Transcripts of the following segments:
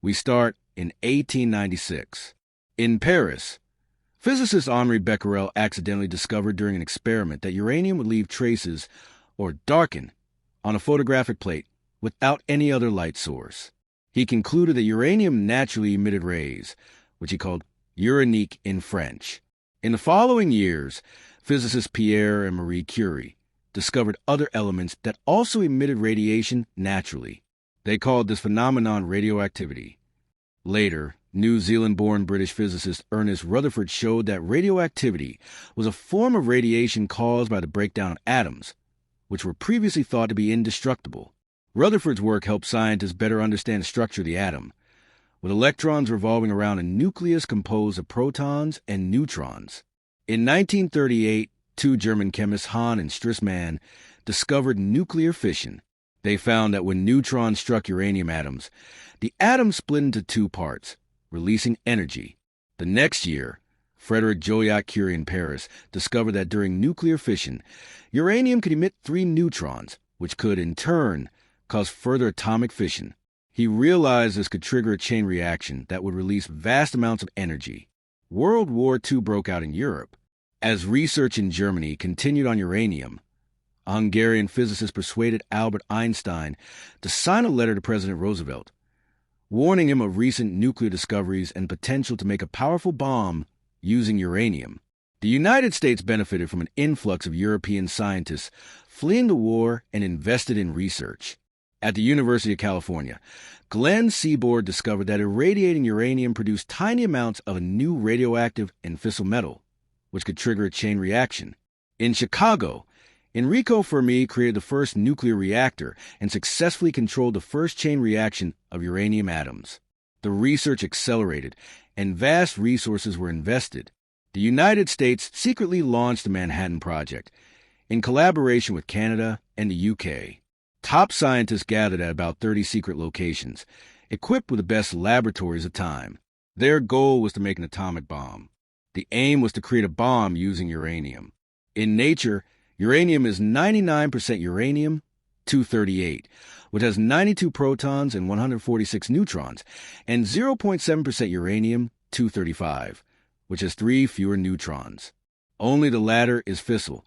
We start in 1896. In Paris, physicist Henri Becquerel accidentally discovered during an experiment that uranium would leave traces, or darken, on a photographic plate without any other light source. He concluded that uranium naturally emitted rays, which he called uranique in French. In the following years, physicists Pierre and Marie Curie discovered other elements that also emitted radiation naturally. They called this phenomenon radioactivity. Later, New Zealand-born British physicist Ernest Rutherford showed that radioactivity was a form of radiation caused by the breakdown of atoms, which were previously thought to be indestructible. Rutherford's work helped scientists better understand the structure of the atom, with electrons revolving around a nucleus composed of protons and neutrons. In 1938, two German chemists, Hahn and Strissmann, discovered nuclear fission. They found that when neutrons struck uranium atoms, the atom split into two parts, releasing energy. The next year, Frederick Joliot-Curie in Paris discovered that during nuclear fission, uranium could emit 3 neutrons, which could, in turn, cause further atomic fission. He realized this could trigger a chain reaction that would release vast amounts of energy. World War II broke out in Europe. As research in Germany continued on uranium, a Hungarian physicist persuaded Albert Einstein to sign a letter to President Roosevelt, warning him of recent nuclear discoveries and potential to make a powerful bomb using uranium. The United States benefited from an influx of European scientists fleeing the war and invested in research. At the University of California, Glenn Seaborg discovered that irradiating uranium produced tiny amounts of a new radioactive and fissile metal, which could trigger a chain reaction. In Chicago, Enrico Fermi created the first nuclear reactor and successfully controlled the first chain reaction of uranium atoms. The research accelerated, and vast resources were invested. The United States secretly launched the Manhattan Project, in collaboration with Canada and the UK. Top scientists gathered at about 30 secret locations, equipped with the best laboratories of time. Their goal was to make an atomic bomb. The aim was to create a bomb using uranium. In nature, uranium is 99% uranium-238, which has 92 protons and 146 neutrons, and 0.7% uranium-235, which has 3 fewer neutrons. Only the latter is fissile,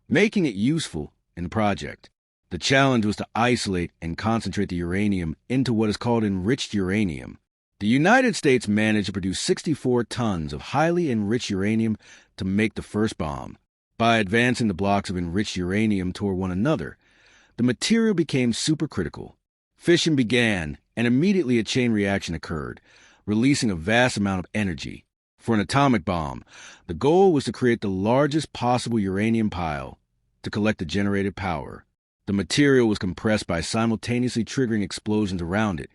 making it useful in the project. The challenge was to isolate and concentrate the uranium into what is called enriched uranium. The United States managed to produce 64 tons of highly enriched uranium to make the first bomb. By advancing the blocks of enriched uranium toward one another, the material became supercritical. Fission began, and immediately a chain reaction occurred, releasing a vast amount of energy. For an atomic bomb, the goal was to create the largest possible uranium pile to collect the generated power. The material was compressed by simultaneously triggering explosions around it,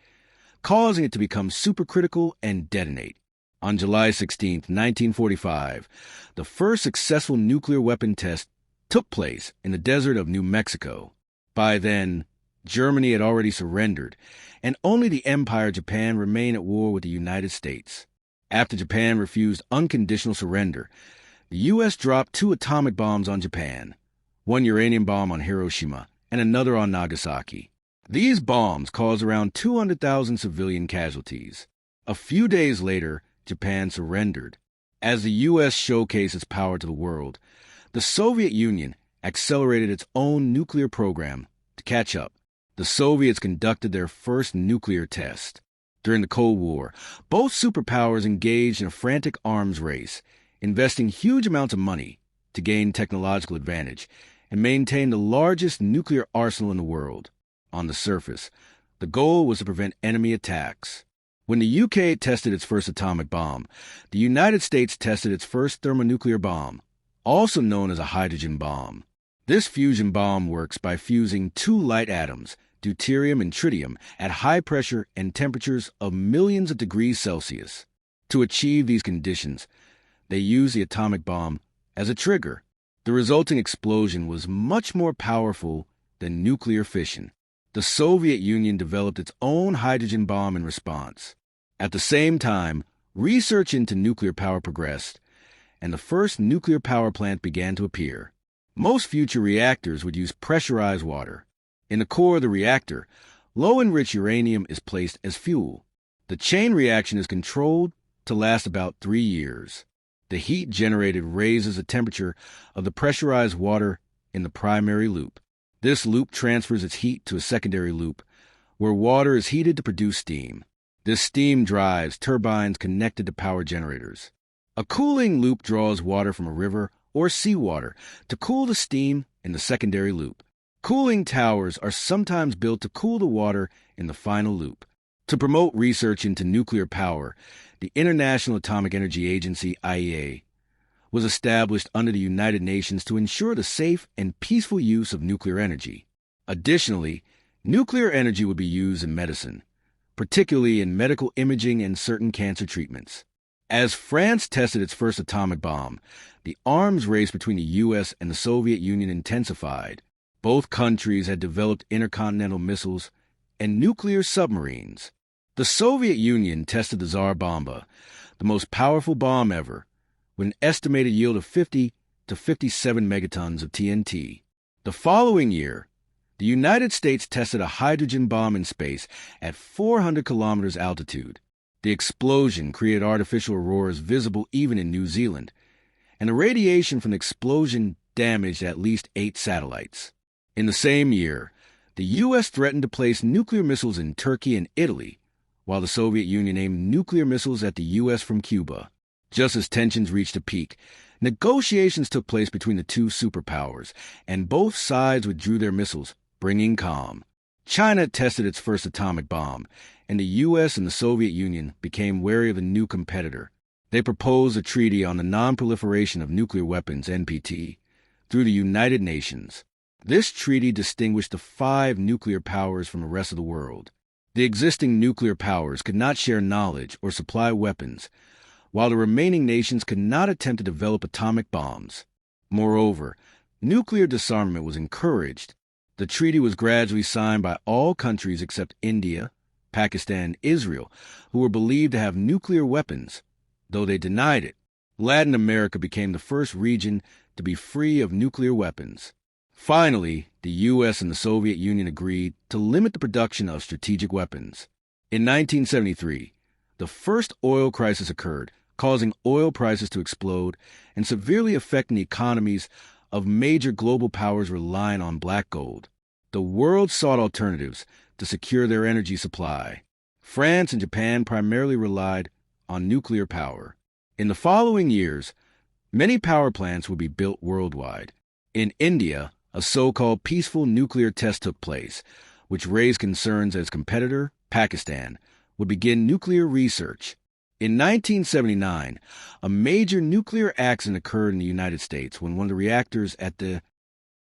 causing it to become supercritical and detonate. On July 16, 1945, the first successful nuclear weapon test took place in the desert of New Mexico. By then, Germany had already surrendered, and only the Empire Japan remained at war with the United States. After Japan refused unconditional surrender, the U.S. dropped 2 atomic bombs on Japan, 1 uranium bomb on Hiroshima and another on Nagasaki. These bombs caused around 200,000 civilian casualties. A few days later, Japan surrendered. As the U.S. showcased its power to the world, the Soviet Union accelerated its own nuclear program to catch up. The Soviets conducted their first nuclear test. During the Cold War, both superpowers engaged in a frantic arms race, investing huge amounts of money to gain technological advantage and maintain the largest nuclear arsenal in the world. On the surface, the goal was to prevent enemy attacks. When the UK tested its first atomic bomb, the United States tested its first thermonuclear bomb, also known as a hydrogen bomb. This fusion bomb works by fusing 2 light atoms, deuterium and tritium, at high pressure and temperatures of millions of degrees Celsius. To achieve these conditions, they use the atomic bomb as a trigger. The resulting explosion was much more powerful than nuclear fission. The Soviet Union developed its own hydrogen bomb in response. At the same time, research into nuclear power progressed, and the first nuclear power plant began to appear. Most future reactors would use pressurized water. In the core of the reactor, low-enriched uranium is placed as fuel. The chain reaction is controlled to last about 3 years. The heat generated raises the temperature of the pressurized water in the primary loop. This loop transfers its heat to a secondary loop, where water is heated to produce steam. This steam drives turbines connected to power generators. A cooling loop draws water from a river or seawater to cool the steam in the secondary loop. Cooling towers are sometimes built to cool the water in the final loop. To promote research into nuclear power, the International Atomic Energy Agency, IAEA, was established under the United Nations to ensure the safe and peaceful use of nuclear energy. Additionally, nuclear energy would be used in medicine, particularly in medical imaging and certain cancer treatments. As France tested its first atomic bomb, the arms race between the U.S. and the Soviet Union intensified. Both countries had developed intercontinental missiles and nuclear submarines. The Soviet Union tested the Tsar Bomba, the most powerful bomb ever, with an estimated yield of 50 to 57 megatons of TNT. The following year, the United States tested a hydrogen bomb in space at 400 kilometers altitude. The explosion created artificial auroras visible even in New Zealand, and the radiation from the explosion damaged at least 8 satellites. In the same year, the U.S. threatened to place nuclear missiles in Turkey and Italy, while the Soviet Union aimed nuclear missiles at the U.S. from Cuba. Just as tensions reached a peak, negotiations took place between the two superpowers, and both sides withdrew their missiles, bringing calm. China tested its first atomic bomb, and the U.S. and the Soviet Union became wary of a new competitor. They proposed a treaty on the non-proliferation of nuclear weapons, NPT, through the United Nations. This treaty distinguished the 5 nuclear powers from the rest of the world. The existing nuclear powers could not share knowledge or supply weapons, while the remaining nations could not attempt to develop atomic bombs. Moreover, nuclear disarmament was encouraged. The treaty was gradually signed by all countries except India, Pakistan, and Israel, who were believed to have nuclear weapons, though they denied it. Latin America became the first region to be free of nuclear weapons. Finally, the U.S. and the Soviet Union agreed to limit the production of strategic weapons. In 1973, the first oil crisis occurred, causing oil prices to explode and severely affecting the economies of major global powers relying on black gold. The world sought alternatives to secure their energy supply. France and Japan primarily relied on nuclear power. In the following years, many power plants would be built worldwide. In India, a so-called peaceful nuclear test took place, which raised concerns as competitor, Pakistan, would begin nuclear research. In 1979, a major nuclear accident occurred in the United States when one of the reactors at the